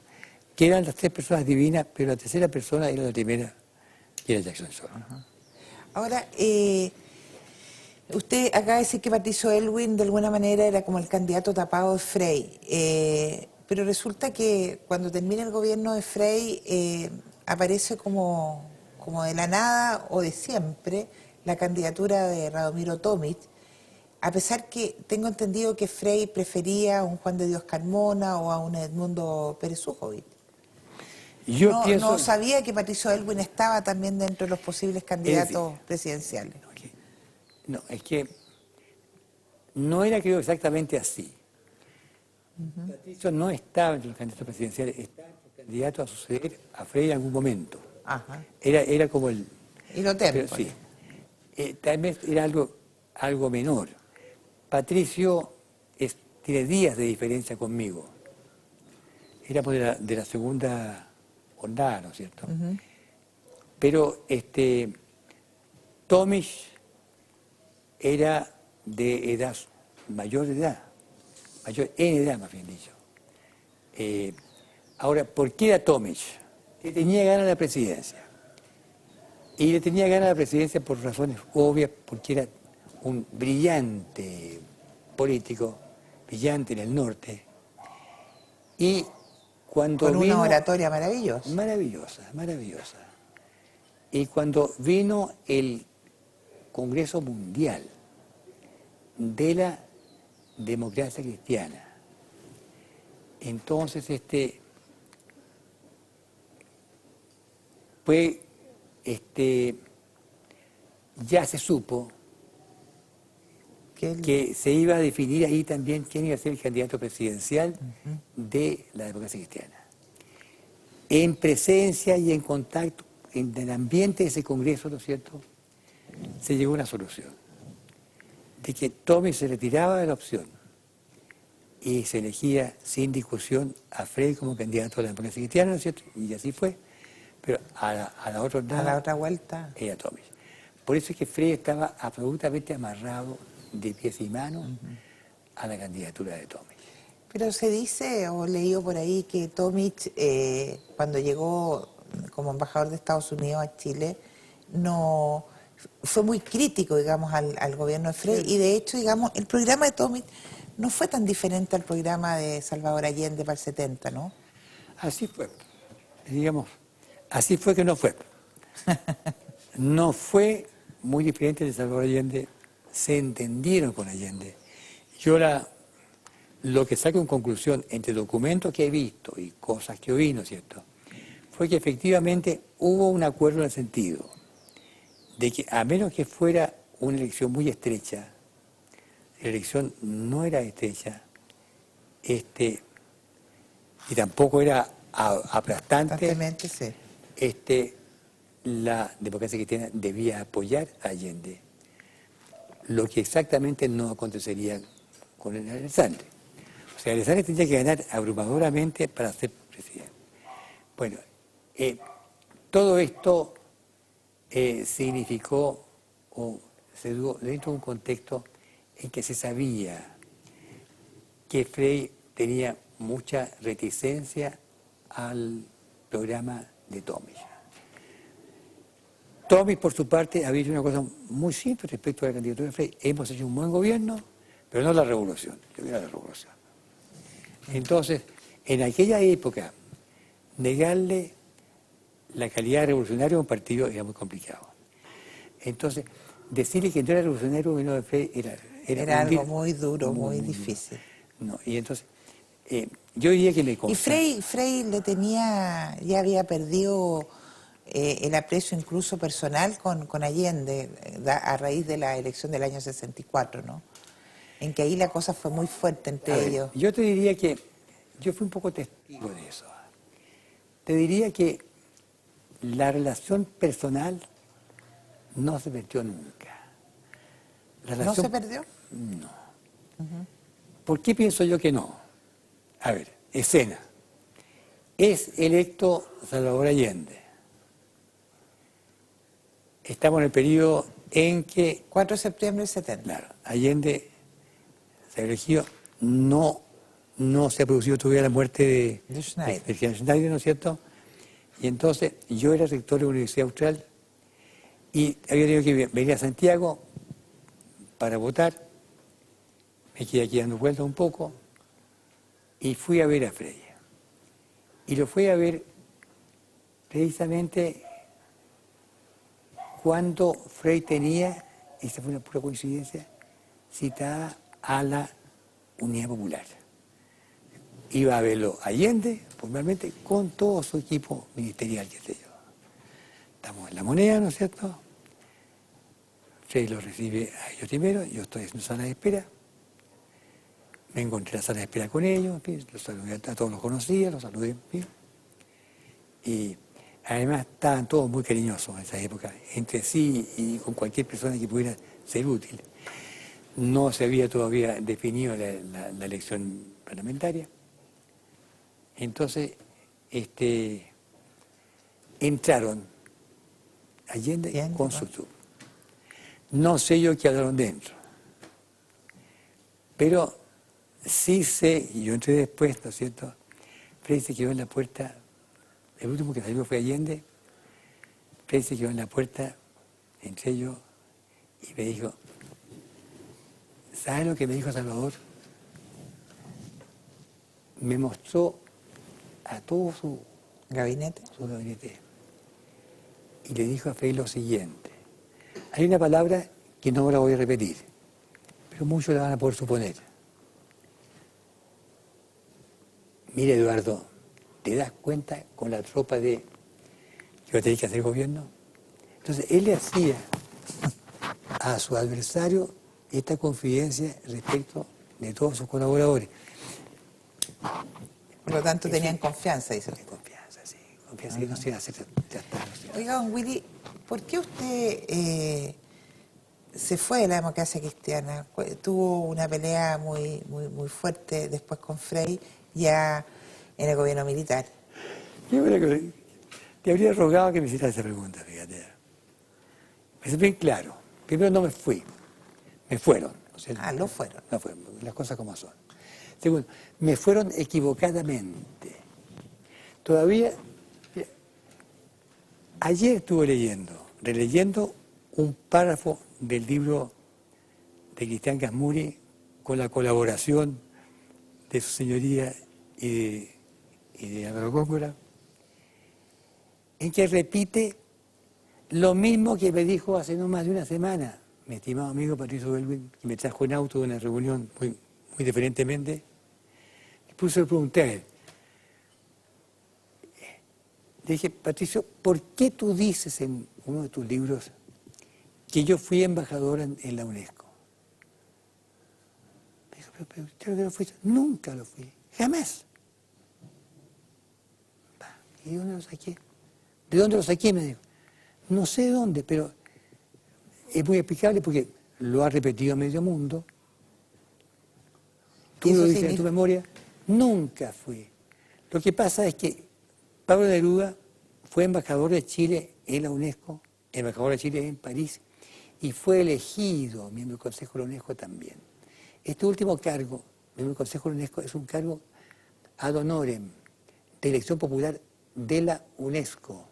C: que eran las tres personas divinas, pero la tercera persona era la primera, que era Jackson Chol.
B: Ahora, usted acaba de decir que Patricio Aylwin de alguna manera era como el candidato tapado de Frei, pero resulta que cuando termina el gobierno de Frei aparece como de la nada o de siempre la candidatura de Radomiro Tomic, a pesar que tengo entendido que Frei prefería a un Juan de Dios Carmona o a un Edmundo Pérez Ujovic. No sabía que Patricio Aylwin estaba también dentro de los posibles candidatos presidenciales.
C: No, es que no era, creo, exactamente así. Patricio no estaba entre los candidatos presidenciales, estaba entre los candidatos a suceder a Frei en algún momento. Era como el...
B: Y lo tengo.
C: Sí. También era algo menor. Patricio tiene días de diferencia conmigo. Éramos de la segunda jornada, ¿no es cierto? Pero Tomic era de edad, mayor en edad más bien dicho. Ahora, ¿por qué era Tomic? Que tenía ganas de la presidencia. Y le tenía ganas de la presidencia por razones obvias, porque era un brillante político, brillante en el norte. Y cuando
B: con una oratoria maravillosa.
C: Maravillosa. Y cuando vino el Congreso Mundial de la Democracia Cristiana, entonces ya se supo que se iba a definir ahí también quién iba a ser el candidato presidencial de la democracia cristiana. En presencia y en contacto, en el ambiente de ese congreso, ¿no es cierto?, se llegó a una solución de que Tomic se retiraba de la opción y se elegía sin discusión a Frei como candidato a la democracia cristiana, ¿no es cierto? Y así fue. Pero a la otra vuelta era Tomic. Por eso es que Frei estaba absolutamente amarrado de pies y manos a la candidatura de Tomic.
B: Pero se dice, o leído por ahí, que Tomic, cuando llegó como embajador de Estados Unidos a Chile, no fue muy crítico, digamos, al gobierno de Frei, y de hecho, digamos, el programa de Tomic no fue tan diferente al programa de Salvador Allende para el 70, ¿no?
C: Así fue, digamos, así fue que no fue. No fue muy diferente de Salvador Allende, se entendieron con Allende. Yo lo que saco en conclusión entre documentos que he visto y cosas que oí, ¿no es cierto?, fue que efectivamente hubo un acuerdo en el sentido de que a menos que fuera una elección muy estrecha, la elección no era estrecha, y tampoco era aplastante,
B: sí.
C: La democracia cristiana debía apoyar a Allende, lo que exactamente no acontecería con el Alexandre. O sea, Alessandri tendría que ganar abrumadoramente para ser presidente. Bueno, todo esto significó o se dio dentro de un contexto en que se sabía que Frei tenía mucha reticencia al programa de Tomic. Tomic, por su parte, había dicho una cosa muy simple respecto a la candidatura de Frei. Hemos hecho un buen gobierno, pero no la revolución. Yo quiero la revolución. Entonces, en aquella época, negarle la calidad de revolucionario a un partido era muy complicado. Entonces, decirle que no era revolucionario o no de Frei
B: era algo muy duro, muy difícil.
C: No, y entonces, yo diría que le
B: Y
C: consta.
B: Frei le tenía, ya había perdido el aprecio incluso personal con Allende a raíz de la elección del año 64, ¿no? En que ahí la cosa fue muy fuerte entre ellos.
C: Yo te diría que yo fui un poco testigo de eso. Te diría que la relación personal no se perdió nunca.
B: ¿No se perdió?
C: No. ¿Por qué pienso yo que no? A ver, escena. Es electo Salvador Allende. Estamos en el periodo en que...
B: 4 de septiembre del 70.
C: Claro, Allende se eligió, no se ha producido todavía la muerte de Schneider, ¿no es cierto? Y entonces yo era rector de la Universidad Austral y había tenido que venir a Santiago para votar. Me quedé aquí dando vueltas un poco y fui a ver a Frei. Y lo fui a ver precisamente cuando Frei tenía, esta fue una pura coincidencia, citada a la Unidad Popular. Iba a verlo Allende, formalmente, con todo su equipo ministerial, qué sé yo. Estamos en La Moneda, ¿no es cierto? Frei lo recibe a ellos primero, yo estoy en sala de espera. Me encontré en la sala de espera con ellos, en fin, los saludé, a todos los conocía, los saludé, en fin. Y además estaban todos muy cariñosos en esa época, entre sí y con cualquier persona que pudiera ser útil. No se había todavía definido la elección parlamentaria. Entonces, entraron Allende con su truco. No sé yo qué hablaron dentro, pero sí sé, y yo entré después, ¿no es cierto? Frei se quedó en la puerta, el último que salió fue Allende. Frei se quedó en la puerta, entré yo y me dijo, ¿sabes lo que me dijo Salvador? Me mostró a todo su
B: ¿Gabinete?
C: Y le dijo a Frei lo siguiente. Hay una palabra que no la voy a repetir, pero muchos la van a poder suponer. Mira, Eduardo, ¿te das cuenta con la tropa de que va a tener que hacer gobierno? Entonces, él le hacía a su adversario esta confidencia respecto de todos sus colaboradores.
B: Por lo tanto, tenían confianza, dice usted.
C: Confianza, sí. Confianza que no se iba a hacer tratar.
B: Oiga, don Willy, ¿por qué usted se fue de la democracia cristiana? Tuvo una pelea muy fuerte después con Frei, ya en el gobierno militar.
C: Yo te habría rogado que me hicieras esa pregunta, fíjate. Es bien claro. Primero, no me fui. Me fueron. O sea,
B: lo fueron.
C: No fueron, las cosas como son. Segundo, me fueron equivocadamente. Todavía, ayer estuve releyendo un párrafo del libro de Cristian Gasmuri con la colaboración de su señoría y de Álvaro Góngora, en que repite lo mismo que me dijo hace no más de una semana mi estimado amigo Patricio Belwin, que me trajo en auto de una reunión muy diferentemente. Después se lo pregunté a él. Le dije, Patricio, ¿por qué tú dices en uno de tus libros que yo fui embajador en la UNESCO? Me dijo, pero usted no lo fuiste. Nunca lo fui, jamás. ¿Y de dónde lo saqué? ¿De dónde lo saqué? Me dijo. No sé de dónde, pero es muy explicable porque lo ha repetido a medio mundo. tú lo dices en tu memoria, nunca fue. Lo que pasa es que Pablo Neruda fue embajador de Chile en la UNESCO, embajador de Chile en París, y fue elegido miembro del Consejo de la UNESCO también. Este último cargo, miembro del Consejo de la UNESCO, es un cargo ad honorem, de elección popular de la UNESCO,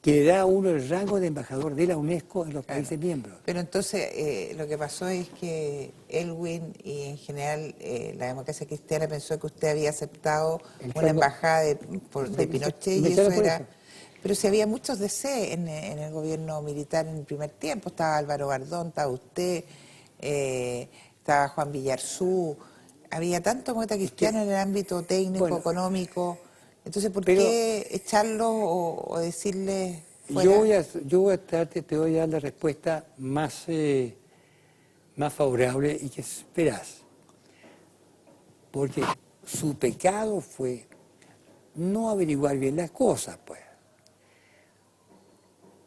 C: que le da a uno el rango de embajador de la UNESCO en los países miembros.
B: Pero entonces lo que pasó es que Elwin y en general la democracia cristiana pensó que usted había aceptado una embajada de Pinochet y eso era... Pero si había muchos DC en el gobierno militar en el primer tiempo, estaba Álvaro Bardón, estaba usted, estaba Juan Villarzú, había tanto demócrata cristiano en el ámbito técnico, económico. Entonces, ¿por qué echarlo o decirle fuera?
C: Yo voy a te voy a dar la respuesta más favorable y que esperas. Porque su pecado fue no averiguar bien las cosas, pues.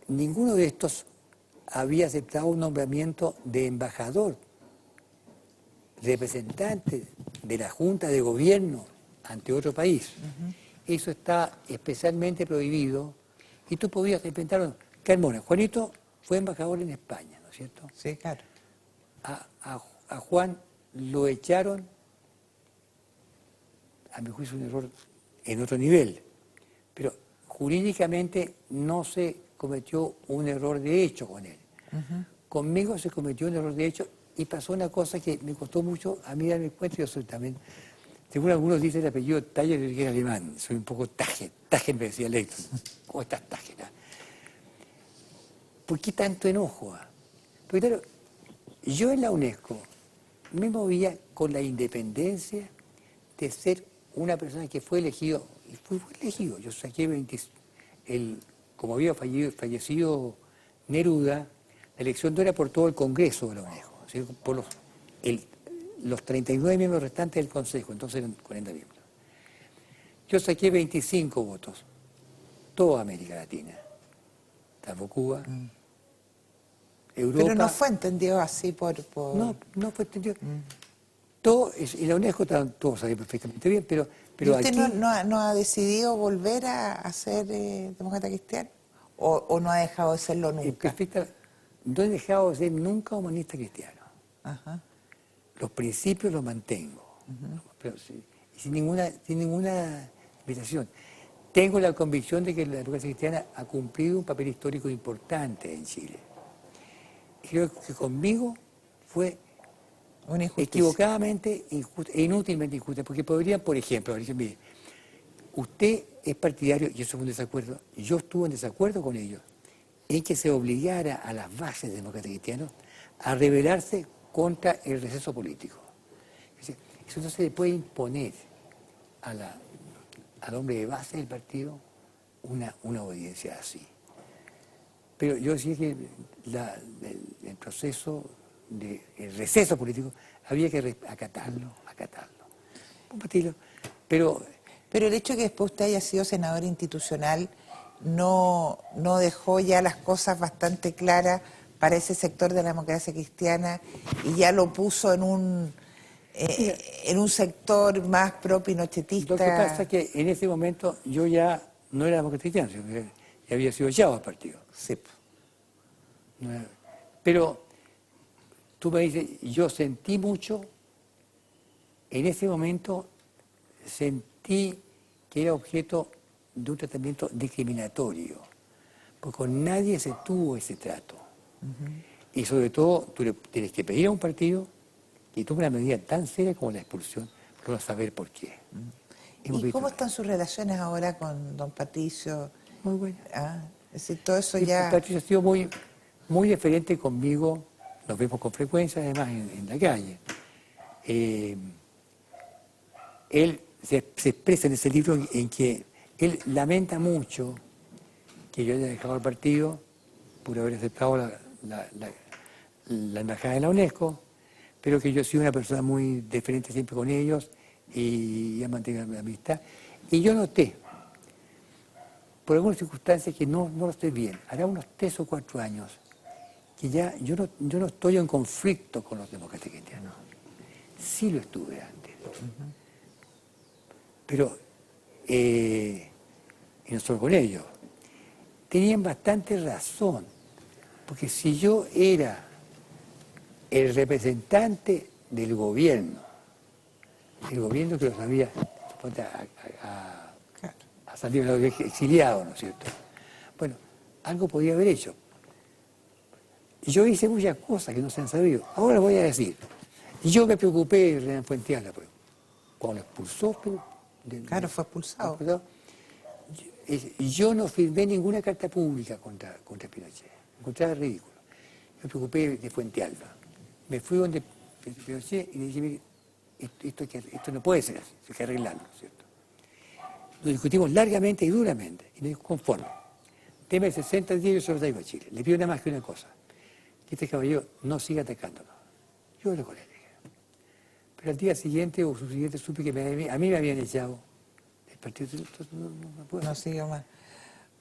C: Ninguno de estos había aceptado un nombramiento de embajador, representante de la Junta de Gobierno ante otro país. Eso está especialmente prohibido y tú podías inventar. Carmona, Juanito fue embajador en España, ¿no es cierto?
B: Sí, claro.
C: A Juan lo echaron, a mi juicio un error en otro nivel, pero jurídicamente no se cometió un error de hecho con él. Conmigo se cometió un error de hecho y pasó una cosa que me costó mucho a mí darme cuenta. Yo soy también, según algunos dicen el apellido Taller de origen alemán, soy un poco Tagen me decía Electro. ¿Cómo estás, Tagen? ¿Por qué tanto enojo? Porque claro, yo en la UNESCO me movía con la independencia de ser una persona que fue elegido, y fue elegido. Yo saqué como había fallecido Neruda, la elección no era por todo el Congreso de la UNESCO, sino por los 39 miembros restantes del Consejo, entonces eran 40 miembros. Yo saqué 25 votos, toda América Latina, salvo Cuba, Europa.
B: Pero no fue entendido así por...
C: No fue entendido. Todo, y la UNESCO todos sabían perfectamente bien, pero
B: ¿Y usted
C: aquí,
B: no ha decidido volver a ser demócrata cristiano? ¿O no ha dejado de serlo nunca?
C: No he dejado de ser nunca humanista cristiano.
B: Ajá.
C: Los principios los mantengo, pero sin ninguna limitación. Tengo la convicción de que la democracia cristiana ha cumplido un papel histórico importante en Chile. Creo que conmigo fue equivocadamente injusta, e inútilmente injusta, porque podrían, por ejemplo, decir, mire, usted es partidario, y eso fue un desacuerdo, y yo estuve en desacuerdo con ellos, en que se obligara a las bases demócratas cristianos a rebelarse contra el receso político. Eso no se le puede imponer al hombre de base del partido una obediencia así. Pero yo decía que el proceso el receso político había que acatarlo. Combatirlo. Pero
B: el hecho de que después usted haya sido senador institucional no dejó ya las cosas bastante claras para ese sector de la democracia cristiana y ya lo puso en un sector más pro-pinochetista.
C: Lo que pasa es que en ese momento yo ya no era demócrata cristiano, sino que ya había sido echado al partido.
B: Sí.
C: Pero tú me dices, yo sentí mucho, en ese momento sentí que era objeto de un tratamiento discriminatorio, porque con nadie se tuvo ese trato. Y sobre todo, tú le tienes que pedir a un partido que tome una medida tan seria como la expulsión, para saber por qué.
B: ¿Y cómo están sus relaciones ahora con don Patricio?
C: Muy buenas.
B: Es decir, todo eso ya...
C: Patricio ha sido muy diferente conmigo, nos vemos con frecuencia además en la calle. Él se expresa en ese libro en que él lamenta mucho que yo haya dejado el partido por haber aceptado la embajada de la UNESCO, pero que yo he sido una persona muy diferente siempre con ellos y ha mantenido la amistad. Y yo noté, por algunas circunstancias, que no lo estoy bien. Hará unos 3 o 4 años que ya yo no estoy en conflicto con los demócratas cristianos. sí lo estuve antes. Pero, y no solo con ellos, tenían bastante razón, porque si yo era el representante del gobierno que los había a salir de los exiliados, ¿no es cierto? Bueno, algo podía haber hecho. Y yo hice muchas cosas que no se han sabido. Ahora lo voy a decir. Y yo me preocupé de Renan Fuentealba, pues, cuando lo expulsó.
B: Claro, fue expulsado.
C: Y yo no firmé ninguna carta pública contra Pinochet. Me encontraba ridículo. Me preocupé de Fuentealba. Me fui donde Pinochet y le dije, mire, esto no puede ser así, hay que arreglarlo, ¿cierto? Lo discutimos largamente y duramente, y me dijo, conforme. Deme 60 días y yo se lo traigo a Chile. Le pido nada más que una cosa, que este caballero no siga atacándonos. Yo lo colé. Pero al día siguiente o subsiguiente supe que a mí me habían echado del partido.
B: No sigo más.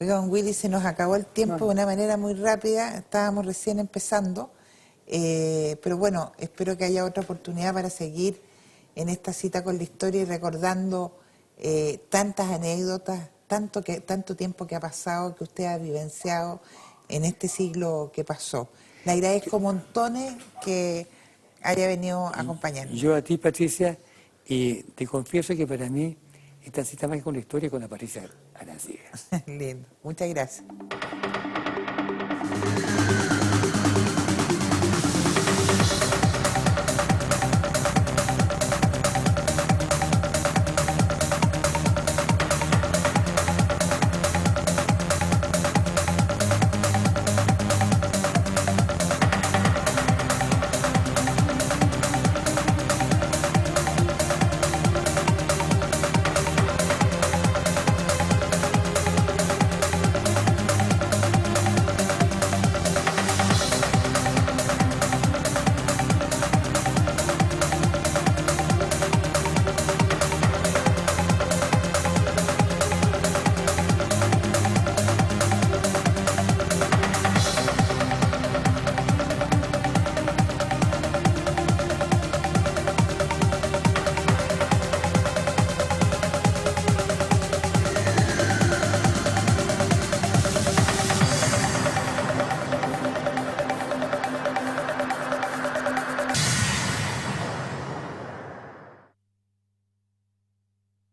B: Oiga, don Willy, se nos acabó el tiempo de una manera muy rápida, estábamos recién empezando, pero bueno, espero que haya otra oportunidad para seguir en esta cita con la historia y recordando tantas anécdotas, tanto tiempo que ha pasado, que usted ha vivenciado en este siglo que pasó. Le agradezco montones que haya venido a acompañarnos.
C: Yo a ti, Patricia, y te confieso que para mí esta cita más con la historia con la Patricia Arancibia.
B: Lindo, muchas gracias.